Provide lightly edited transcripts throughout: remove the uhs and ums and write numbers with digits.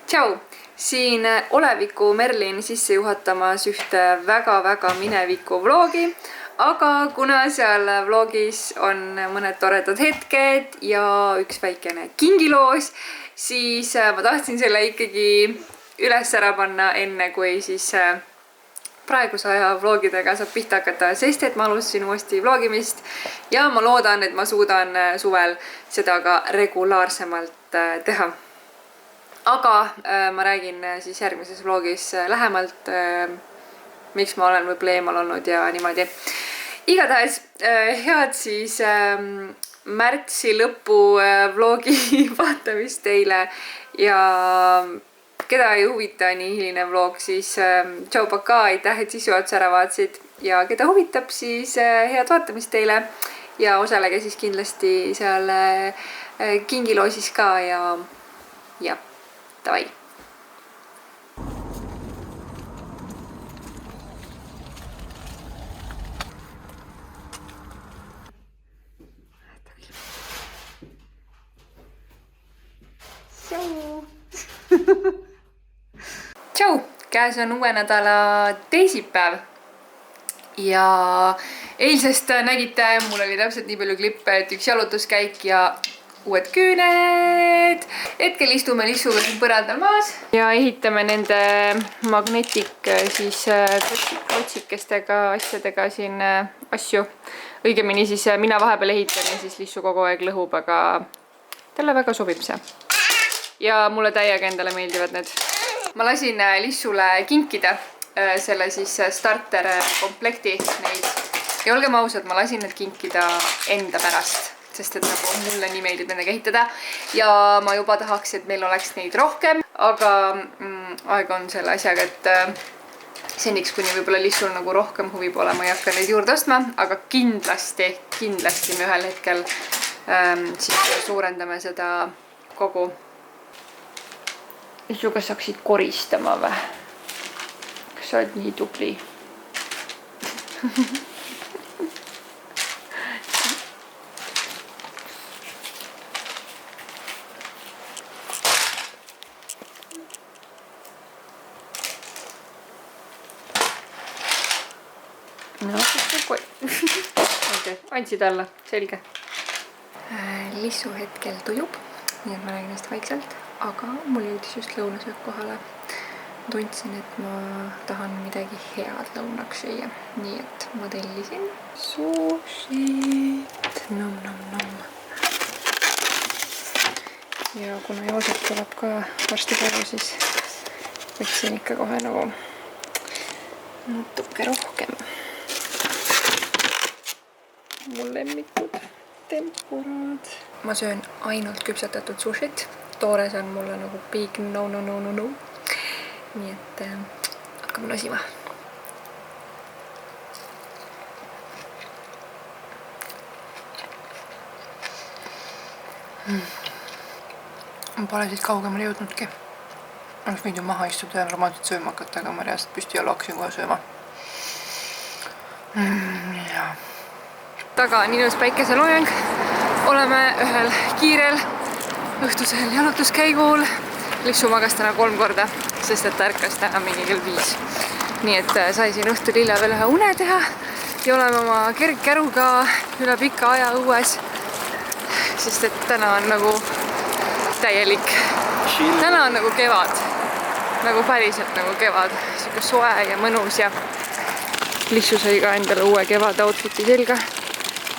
Tšau! Siin Oleviku Merlin sisse juhatamas ühte väga-väga mineviku vlogi, aga kuna seal vlogis on mõned toredad hetked ja üks väikene kingiloos, siis ma tahtsin selle ikkagi üles ära panna enne, kui siis praeguse aja vlogidega saab pihta hakata, sest et ma alustasin uuesti vlogimist ja ma loodan, et ma suudan suvel seda ka regulaarsemalt teha. Aga ma räägin siis järgmises vlogis lähemalt, miks ma olen võib-olla eemal olnud ja niimoodi. Igatahes head siis märtsi lõpu vlogi vaatamist teile ja keda ei huvita nii hiline vlog, siis tšau paka, aitäh, et sissejuhatuse ära vaatasid ja keda huvitab, siis head vaatamist teile ja osalege siis kindlasti seal kingiloosis ka ja davai. Tšau! Käes on uue nädala teisipäev ja eilsest nägite, mul oli täpselt nii palju klippe, et üks jalutuskäik ja uued küüned. Hetkel istume lissuga siin põrandal maas ja ehitame nende magnetik siis otsikestega asjadega siin asju. Õigemini siis mina vahepeal ehitan ja siis lissu kogu aeg lõhub, aga talle väga sobib see. Ja mulle täiega endale meeldivad need. Ma lasin lissule kinkida selle siis starter komplekti neid. Ja olgem ausad, ma lasin need kinkida enda pärast, sest et nagu mulle nii meeldib nendega ehitada. Ja ma juba tahaks, et meil oleks neid rohkem, aga aeg on selle asjaga, et seniks kuni võib-olla lissul nagu rohkem huvi pole, ma ei hakka neid juurde ostma, aga kindlasti me ühel hetkel siis suurendame seda kogu. Lissu, kas saaksid koristama või? Kas sa oled nii tubli? No, okei, andsid alla, selge. Lissu hetkel tujub, nii et ma räägin hästi vaikselt, aga mul jõudis just lõunasöök kohale. Ma tundsin, et ma tahan midagi head lõunaks süüa, nii et ma tellisin sushit. Nom. Ja kuna Joosep tuleb ka varsti koju, siis võtsin ikka kohe nagu natuke rohkem. Mul lemmikud tempurad. Ma söön ainult küpsetatud sushit. Toores on mulle nagu big no. Nii et hakkame nosima. Ma pole siit kaugemale jõudnudki. Oleks võinud ju maha istuda ja normaalselt sööma hakata, aga ma reaalselt püsti alla hakkasin kohe sööma. Ja. Taga on ilus päikeseloojang. Oleme ühel kiirel õhtusel jalutuskäigul. Lissu magas täna 3 korda, sest et ärkas täna mingi kell 5. Nii et sai siin õhtul hilja veel ühe une teha ja oleme oma kergkäruga üle pika aja õues, sest et täna on nagu täielik. Täna on nagu kevad, nagu päriselt nagu kevad, siuke soe ja mõnus ja Lissu sai ka endale uue kevad outfiti selga.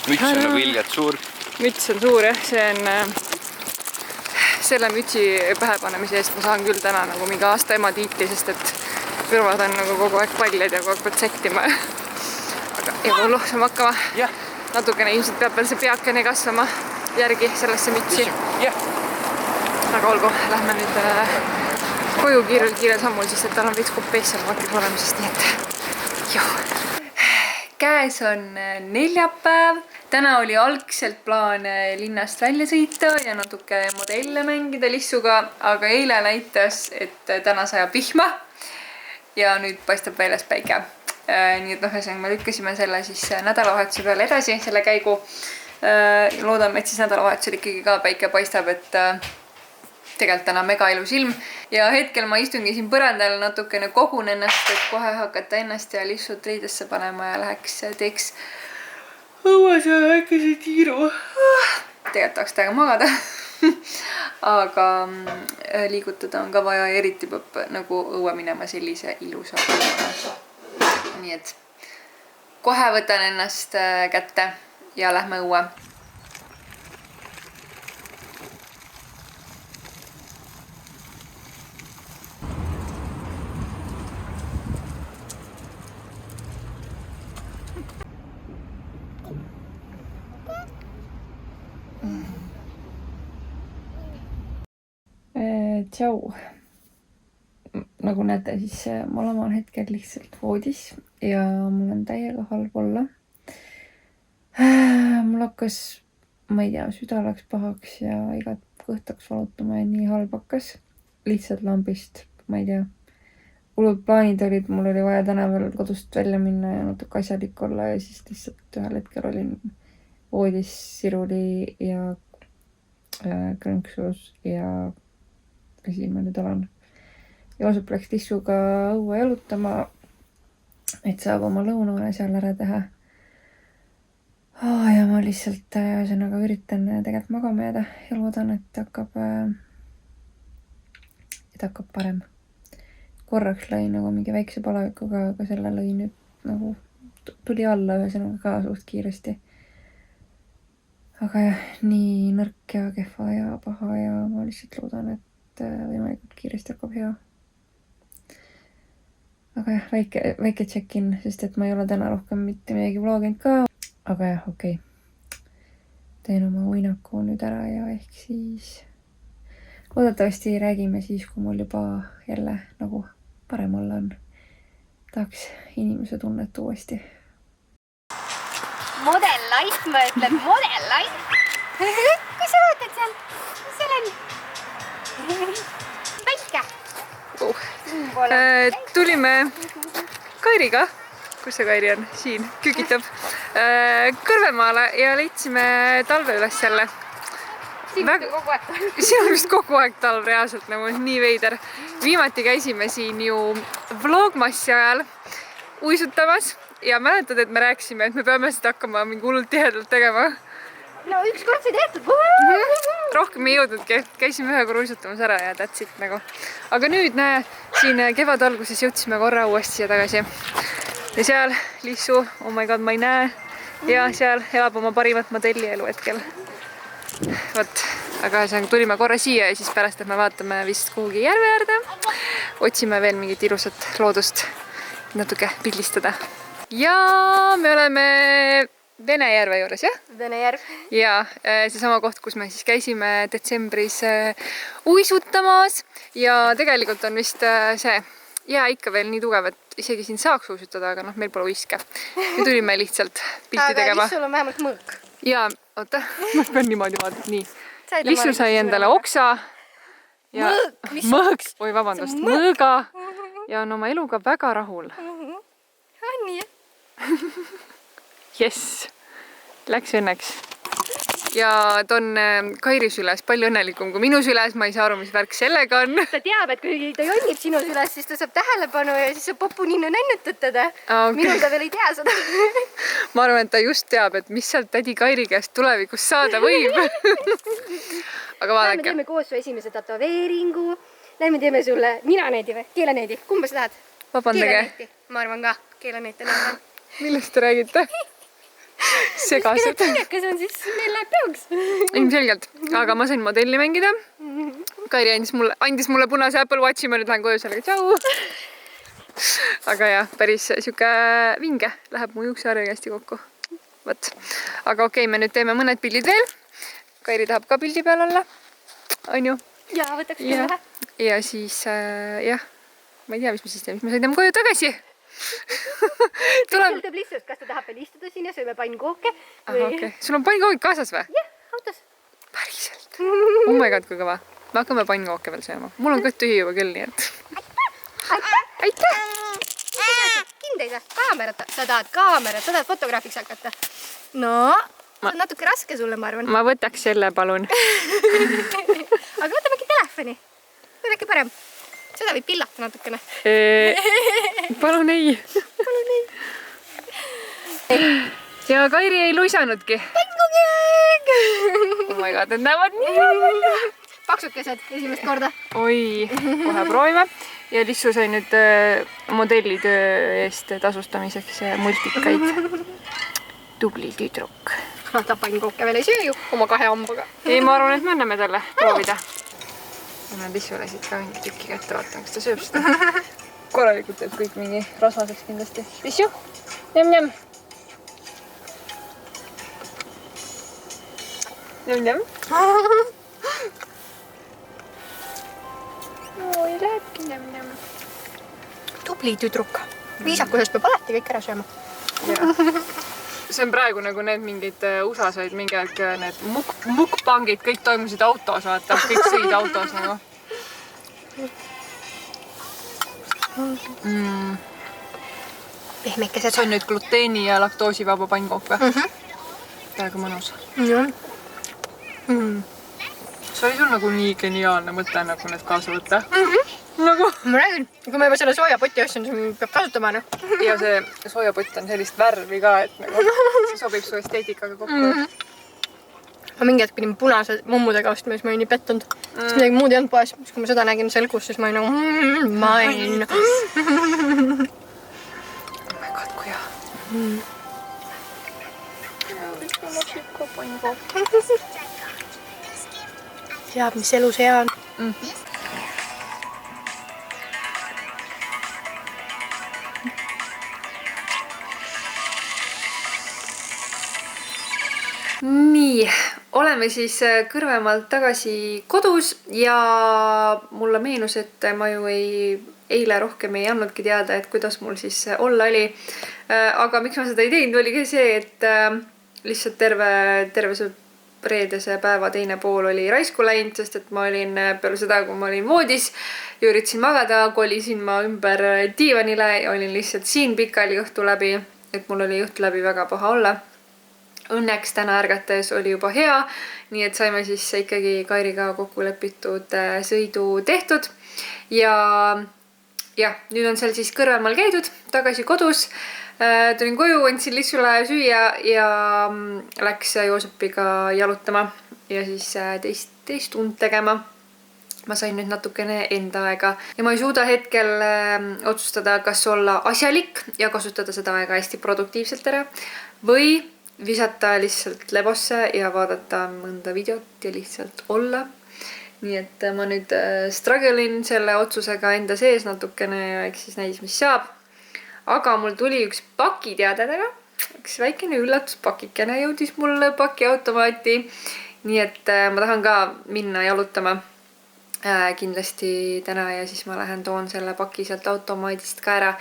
Müts on nagu ilgelt suur. Müts on suur, jah. See on selle mütsi pähepanemise eest ma saan küll täna nagu mingi aasta ema tiitli, sest et kõrvad on nagu kogu aeg paljad ja kogu aeg pead sättima. Aga elu saame hakkama. Yeah. Natukene ilmselt peab veel see peakene kasvama järgi sellesse mütsi. Yeah. Aga olgu, lähme nüüd koju kiirel sammul, sest et tal on veits kopees seal vaakis olemisest, nii et joo. Käes on neljapäev. Täna oli algselt plaan linnast välja sõita ja natuke modelle mängida Lissuga, aga eile näitas, et täna sajab vihma ja nüüd paistab väljas päike. Nii et ühesõnaga me lükkasime selle siis nädalavahetuse peale edasi, selle käigu. Loodame, et siis nädalavahetusel ikkagi ka päike paistab, et tegelikult täna mega ilus ilm ja hetkel ma istungi siin põrandal natukene kogun ennast, et kohe hakata ennast ja lihtsalt riidesse panema ja teeks õues väikese tiiru. Tegelikult tahaks täiega magada. Aga liigutada on ka vaja ja eriti peab nagu õue minema sellise ilusa õuena. Nii et kohe võtan ennast kätte ja lähme õue. Tšau. Nagu näete, siis ma olen hetkel lihtsalt voodis ja mul on täiega halb olla. Mul hakkas, ma ei tea, süda läks pahaks ja igat kõht hakkas valutama ja nii halb hakkas. Lihtsalt lambist, ma ei tea. Hullud plaanid olid, mul oli vaja täna veel kodust välja minna ja natuke asjalik olla ja siis lihtsalt ühel hetkel olin voodis siruli ja krõnksus ja siin ma nüüd olen. Joosep läks tissuga õue jalutama, et saab oma lõunaune seal ära teha. Ja ma lihtsalt ühesõnaga üritan tegelikult magama jääda ja loodan, et hakkab parem. Korraks lõi nagu mingi väikse palavikuga, aga selle lõi nüüd nagu tuli alla ühesõnaga ka suht kiiresti. Aga jah, nii nõrk ja kehva ja paha ja ma lihtsalt loodan, et võimalikult kiiresti hakkab hea. Aga jah, väike check-in, sest et ma ei ole täna rohkem mitte midagi vloginud ka. Aga jah, okei. Teen oma uinaku nüüd ära ja ehk siis loodetavasti räägime siis, kui mul juba jälle nagu parem olla on. Tahaks inimese tunnet uuesti. Model life, ma ütleb model life. Kui sa vaatad seal? Mis seal on? Päike. Tulime Kairiga, kus see Kairi on? Siin, kükitab Kõrvemaale ja leidsime talve üles jälle. Siin on kogu aeg. Siin on vist kogu aeg talv reaalselt nagu nii veider. Viimati käisime siin ju vlogmassi ajal uisutamas ja mäletad, et me rääkisime, et me peame seda hakkama mingi hullult tihedalt tegema. No ükskord see tehtud. Rohkem ei jõudnudki, käisime ühe korra uisutamas ära ja that's it nagu. Aga nüüd näe, siin kevad alguses jõudsime korra uuesti siia tagasi. Ja seal Lissu, oh my god, ma ei näe. Ja seal elab oma parimat modellielu hetkel. Võt, aga tulime korra siia ja siis pärast, et me vaatame vist kuhugi järve äärde. Otsime veel mingit ilusat loodust natuke pildistada. Ja me oleme Vene järve juures, jah? Vene järv. Ja see sama koht, kus me siis käisime detsembris uisutamas ja tegelikult on vist see jää ikka veel nii tugev, et isegi siin saaks uisutada, aga meil pole uiske. Me tulime lihtsalt pilti tegema. Aga Lissul on vähemalt mõõk. Ja, oota, ma pean niimoodi vaadata, nii. Lissu sai endale oksa. Mõõk, mis mõõk, oi vabandust, mõõga ja on oma eluga väga rahul. On nii, jah? Jess, läks õnneks. Ja ta on Kairi süles palju õnnelikum kui minu süles, ma ei saa aru, mis värk sellega on. Ta teab, et kui ta jonnib sinu süles, siis ta saab tähelepanu ja siis saab popuninna nännutada. Okay. Minul ta veel ei tea seda. Ma arvan, et ta just teab, et mis sealt tädi Kairi käest tulevikus saada võib. Aga vaadake. Lähme teeme koos su esimese tatoveeringu. Lähme teeme sulle ninaneedi või keeleneedi. Kumba sa tahad? Vabandage. Keeleneeti. Ma arvan ka. Keeleneeti näedan. Millest te räägite? Segased. Kas on siis meil läheb peoks? Ilmselgelt. Aga ma sain modelli mängida. Kairi andis mulle punase Apple Watchi, ma nüüd lähen koju sellega. Tšau! Aga jah, päris siuke vinge. Läheb mu juukseharjaga hästi kokku. Võt. Aga okei, me nüüd teeme mõned pildid veel. Kairi tahab ka pildi peal olla. On ju? Jaa, võtaks küll vähe. Ja siis, jah, ma ei tea, mis me siis teeme. Me sõidame koju tagasi. Sõltub lihtsalt, kas ta tahab veel istuda siin ja sööme pannkooke. Aha, okei. Sul on pannkookid kaasas või? Jah, autos. Päriselt. Oh my god, kui kõva. Me hakkame pannkooke veel sööma. Mul on kõht tühi juba küll, nii et. Aitäh! Kind ei saa kaamerat. Sa tahad kaamerat, sa tahad fotograafiks hakata. No, see on natuke raske sulle, ma arvan. ma võtaks selle, palun. Aga võtamegi telefoni. See on äkki parem. Seda võib pillata natukene. Palun ei. Ja Kairi ei luisanudki. Pengukeeg! Oh my god, need näevad nii välja. Paksukesed esimest korda. Oi, kohe proovime. Ja Lissu sai nüüd modellitöö eest tasustamiseks multikaid. Tubli tüdruk. Ta pannkooke veel ei söö ju oma 2 hambaga. Ei, ma arvan, et me anname talle proovida. Annan Lissule siit ka mingi tükki kätte, vaatan, kas ta sööb seda. Korralikult teeb kõik mingi rasvaseks kindlasti. Lissu, njam-njam. Njam-njam. Oi, lähebki njam-njam. Tubli tüdruk. Viisakusest peab alati kõik ära sööma. See on praegu nagu need mingid USA-s olid mingi aeg need mukbangid, kõik toimusid autos, vaata, kõik sõid autos nagu. Pehmekesed. See on nüüd gluteeni ja laktoosivaba pannkook või? Praegu mõnus. See oli sul nagu nii geniaalne mõte nagu need kaasa võtta. Nagu. Ma räägin, kui ma juba selle soojapoti ostsin, siis peab kasutama. Ja see soojapott on sellist värvi ka, et nagu see sobib su esteetikaga kokku. Ma mingi hetk pidin punase mummudega ostma, siis ma olin nii pettunud. Siis midagi muud ei olnud poes. Kui ma seda nägin selgus, siis ma olin nagu mine. Oh my god, kui hea. Teab, mis elus hea on. Nii, oleme siis Kõrvemaalt tagasi kodus ja mulle meenus, et ma ju eile rohkem ei andnudki teada, et kuidas mul siis olla oli. Aga miks ma seda ei teinud, oligi see, et lihtsalt terve see reedese päeva teine pool oli raisku läinud, sest et ma olin peale seda, kui ma olin voodis ja üritasin magada, kolisin ma ümber diivanile ja olin lihtsalt siin pikali õhtu läbi, et mul oli õhtu läbi väga paha olla. Õnneks täna ärgates oli juba hea, nii et saime siis ikkagi Kairiga kokku lepitud sõidu tehtud. Ja nüüd on seal siis Kõrvemaal käidud, tagasi kodus. Tulin koju, andsin Lissule süüa ja läks Joosepiga jalutama ja siis teist und tegema. Ma sain nüüd natukene enda aega ja ma ei suuda hetkel otsustada, kas olla asjalik ja kasutada seda aega hästi produktiivselt ära või visata lihtsalt lebosse ja vaadata mõnda videot ja lihtsalt olla. Nii et ma nüüd struggle'in selle otsusega enda sees natukene ja eks siis näis, mis saab. Aga mul tuli üks paki teadedega. Üks väikene üllatuspakikene jõudis mulle pakiautomaati. Nii et ma tahan ka minna jalutama kindlasti täna ja siis ma lähen toon selle paki sealt automaadist ka ära.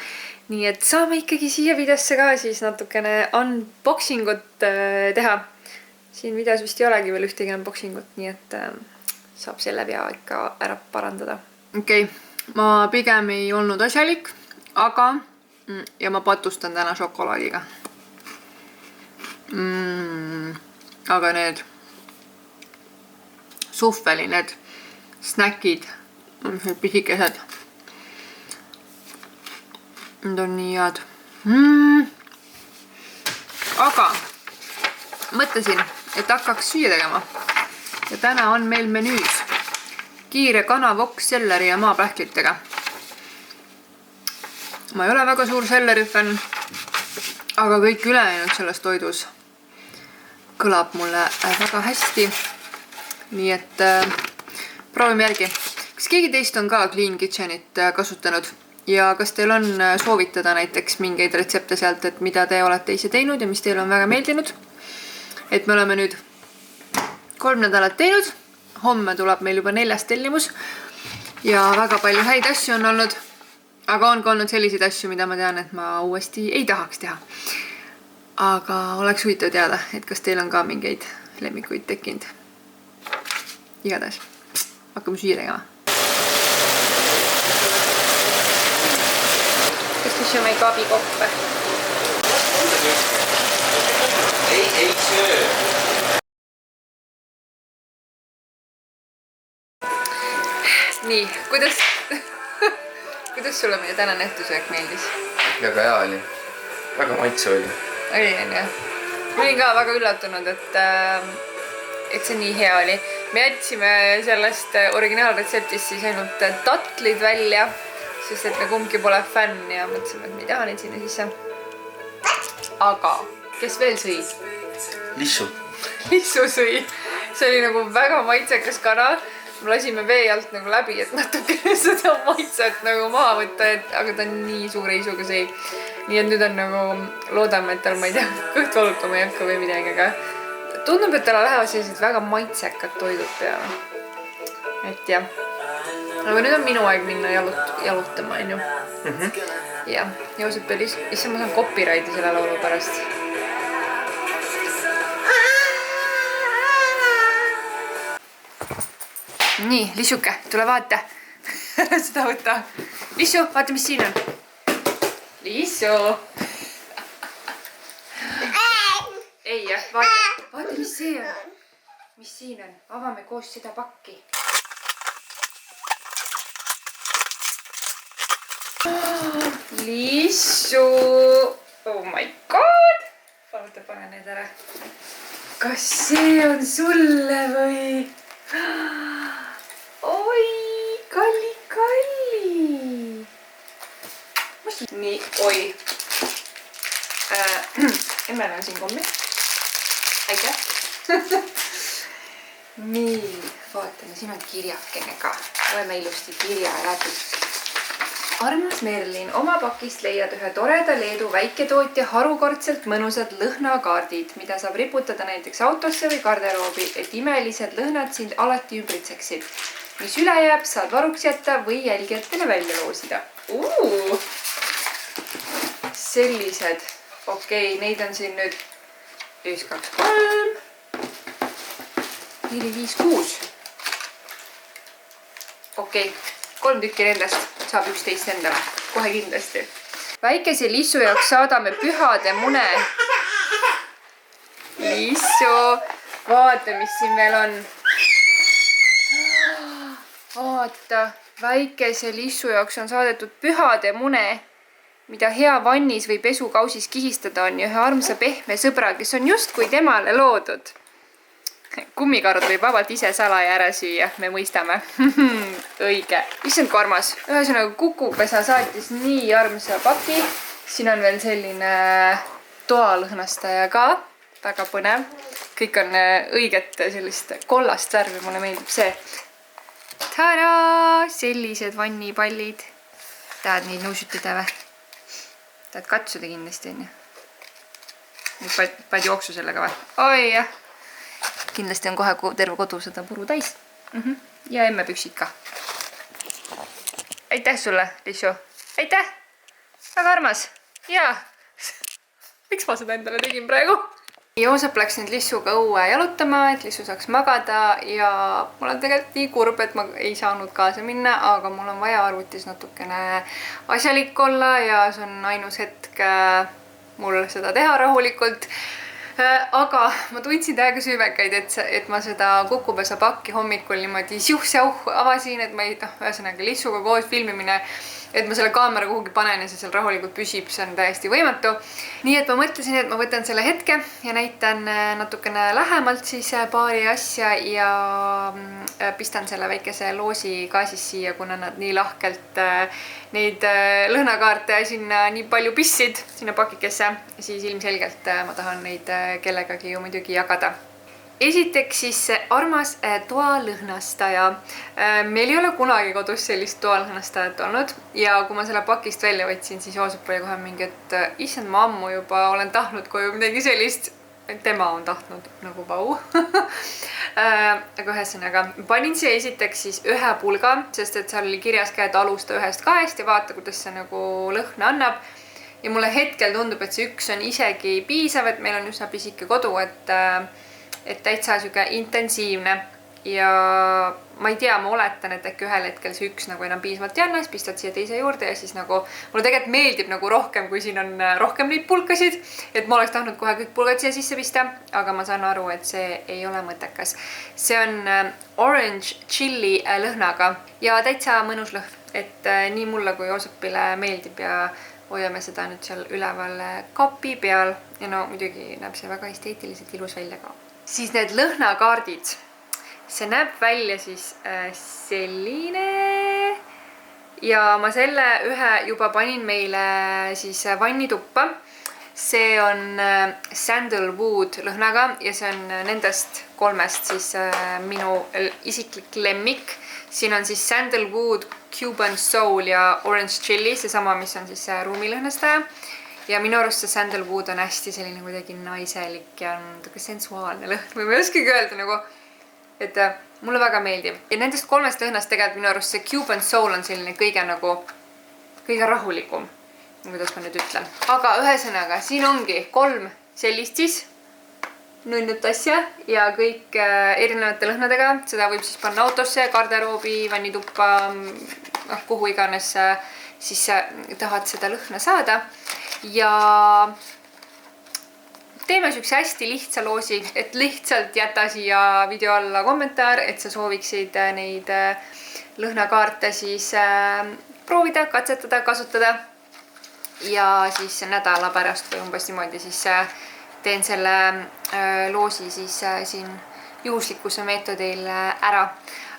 Nii et saame ikkagi siia videosse ka siis natukene unboxingut teha. Siin videos vist ei olegi veel ühtegi unboxingut, nii et saab selle vea ikka ära parandada. Okei, ma pigem ei olnud asjalik, aga ja ma patustan täna šokolaadiga. Aga need suhveli, need snäkid, pisikesed. Need on nii head. Aga mõtlesin, et hakkaks süüa tegema. Ja täna on meil menüüs kiire kanavokk selleri ja maapähklitega. Ma ei ole väga suur sellerifän, aga kõik ülejäänud selles toidus kõlab mulle väga hästi. Nii et proovime järgi. Kas keegi teist on ka Clean Kitchenit kasutanud? Ja kas teil on soovitada näiteks mingeid retsepte sealt, et mida te olete ise teinud ja mis teil on väga meeldinud? Et me oleme nüüd 3 nädalat teinud. Homme tuleb meil juba 4. tellimus ja väga palju häid asju on olnud. Aga on ka olnud selliseid asju, mida ma tean, et ma uuesti ei tahaks teha. Aga oleks huvitav teada, et kas teil on ka mingeid lemmikuid tekkinud. Igatahes, hakkame süüa tegema. Kas mis on meil kaabikopp? Ei, nii, kuidas sulle meie tänane õhtusöök meeldis? Väga hea oli. Väga maitse oli. Oli, on jah? Ma olin ka väga üllatunud, et see nii hea oli. Me jätsime sellest originaalretseptist siis ainult tatlid välja, sest et me kumbki pole fänn ja mõtlesime, et me ei taha neid sinna sisse. Aga kes veel sõi? Lissu. Lissu sõi. See oli nagu väga maitsekas kana. Me lasime vee alt nagu läbi, et natukene seda maitset nagu maha võtta, aga ta nii suure isuga sõi. Nii et nüüd on nagu, loodame, et tal, ma ei tea, kõht valutama ei hakka või midagi, aga tundub, et tal lähevad sellised väga maitsekad toidud peale. Et jah. Aga nüüd on minu aeg minna jalutama, on ju. Jah, Joosep oli, issa ma saan copyrighti selle laulu pärast. Nii, Lissuke, tule vaata. Seda võtta. Lissu, vaata, mis siin on. Lissu. Ei jah, vaata, mis see on. Mis siin on? Avame koos seda pakki. Lissu. Oh my god. Vaata, pane need ära. Kas see on sulle või? Oi, kalli. Nii, oi. Emmel on siin kommi. Aitäh. Nii, vaatame, siin on kirjakene ka. Loeme ilusti kirja läbi. Armas Merlin, oma pakist leiad ühe toreda Leedu väiketootja harukordselt mõnusad lõhnakaardid, mida saab riputada näiteks autosse või garderoobi, et imelised lõhnad sind alati ümbritseksid. Mis üle jääb, saad varuks jätta või jälgijatele välja loosida. Sellised. Okei, neid on siin nüüd 1, 2, 3, 4, 5, 6. Okei, 3 tükki nendest saab 11 endale. Kohe kindlasti. Väikese Lissu jaoks saadame pühade mune. Lissu, vaata, mis siin veel on. Vaata, väikese Lissu jaoks on saadetud pühade mune, mida hea vannis või pesukausis kihistada on ja ühe armsa pehme sõbra, kes on justkui temale loodud. Kummikarud võib vabalt ise salaja ära süüa, me mõistame. Õige. Issand kui armas. Ühesõnaga Kukupesa saatis nii armsa paki. Siin on veel selline toalõhnastaja ka. Väga põnev. Kõik on õiget sellist kollast värvi, mulle meeldib see. Tada! Sellised vannipallid. Tahad neid nuusutada või? Tahad katsuda kindlasti, on ju? Nüüd paned jooksu sellega või? Oi jah! Kindlasti on kohe terve kodu seda puru täis. Ja emmepüksid ka. Aitäh sulle, Lissu. Aitäh! Väga armas. Jaa. Miks ma seda endale tegin praegu? Joosep läks nüüd Lissuga õue jalutama, et Lissu saaks magada ja mul on tegelikult nii kurb, et ma ei saanud kaasa minna, aga mul on vaja arvutis natukene asjalik olla ja see on ainus hetk mul seda teha rahulikult. Aga ma tundsin täiega süümekaid, et ma seda Kukupesa pakki hommikul niimoodi siuh-säuh avasin, et ma ei, ühesõnaga Lissuga koos filmimine, et ma selle kaamera kuhugi panen ja see seal rahulikult püsib, see on täiesti võimatu. Nii et ma mõtlesin, et ma võtan selle hetke ja näitan natukene lähemalt siis paari asja ja pistan selle väikese loosi ka siis siia, kuna nad nii lahkelt neid lõhnakaarte sinna nii palju pissid sinna pakikesse, siis ilmselgelt ma tahan neid kellegagi ju muidugi jagada. Esiteks siis see armas toalõhnastaja. Meil ei ole kunagi kodus sellist toalõhnastajat olnud ja kui ma selle pakist välja võtsin, siis Joosep oli kohe mingi, et issand, ma ammu juba olen tahtnud koju midagi sellist. Tema on tahtnud nagu vau. Aga ühesõnaga, panin siia esiteks siis ühe pulga, sest et seal oli kirjas ka, et alusta 1-2 ja vaata, kuidas see nagu lõhna annab. Ja mulle hetkel tundub, et see 1 on isegi piisav, et meil on üsna pisike kodu, et täitsa süge intensiivne. ja ma ei tea, ma oletan, et äkki ühel hetkel see üks nagu enam piisavalt ei anna, siis pistad siia teise juurde ja siis nagu mulle tegelikult meeldib nagu rohkem, kui siin on rohkem neid pulkasid, et ma oleks tahtnud kohe kõik pulgad siia sisse pista, aga ma saan aru, et see ei ole mõttekas. See on orange chili lõhnaga ja täitsa mõnus lõhn, et nii mulle kui Joosepile meeldib ja hoiame seda nüüd seal üleval kapi peal ja no muidugi näeb see väga esteetiliselt ilus välja ka. Siis need lõhnakaardid, see näeb välja siis selline ja ma selle ühe juba panin meile siis vannituppa. See on sandalwood lõhnaga ja see on nendest kolmest siis minu isiklik lemmik. Siin on siis sandalwood, Cuban soul ja orange chili, seesama, mis on siis ruumilõhnastaja. Ja minu arust see sandalwood on hästi selline kuidagi naiselik ja natuke sensuaalne lõhn või ma ei oskagi öelda nagu, et mulle väga meeldib. Ja nendest kolmest lõhnast tegelikult minu arust see Cuban soul on selline kõige rahulikum, kuidas ma nüüd ütlen. Aga ühesõnaga, siin ongi 3 sellist siis nunnut asja ja kõik erinevate lõhnadega. Seda võib siis panna autosse, garderoobi, vannituppa, kuhu iganes siis tahad seda lõhna saada. Ja teeme sükse hästi lihtsa loosi, et lihtsalt jäta siia video alla kommentaar, et sa sooviksid neid lõhnakaarte siis proovida, katsetada, kasutada. Ja siis nädala pärast või umbes niimoodi siis teen selle loosi siis siin juhuslikkuse meetodil ära.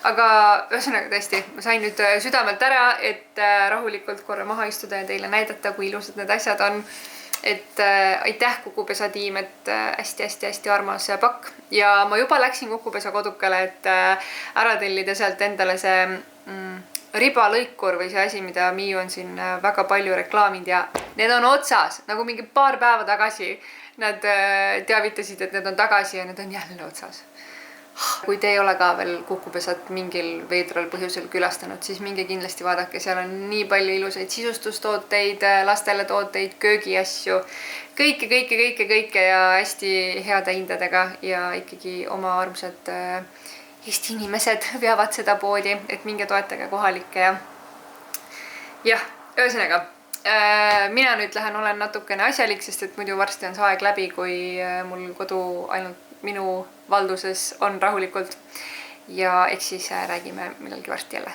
Aga ühesõnaga tõesti, ma sain nüüd südamelt ära, et rahulikult korra maha istuda ja teile näidata, kui ilusad need asjad on. Et aitäh Kukupesa tiim, et hästi armas pakk. Ja ma juba läksin Kukupesa kodukale, et ära tellida sealt endale see ribalõikur või see asi, mida Miu on siin väga palju reklaaminud ja need on otsas, nagu mingi paar päeva tagasi. Nad teavitasid, et need on tagasi ja need on jälle otsas. Kui te ei ole ka veel Kukupesat mingil veidral põhjusel külastanud, siis minge kindlasti vaadake, seal on nii palju ilusaid sisustustooteid, lastele tooteid, köögiasju, kõike ja hästi heade hindadega ja ikkagi oma armsad Eesti inimesed veavad seda poodi, et minge toetage kohalikke ja jah, ühesõnaga. Mina nüüd olen natukene asjalik, sest et muidu varsti on see aeg läbi, kui mul kodu ainult minu valduses on rahulikult ja eks siis räägime millalgi varsti jälle.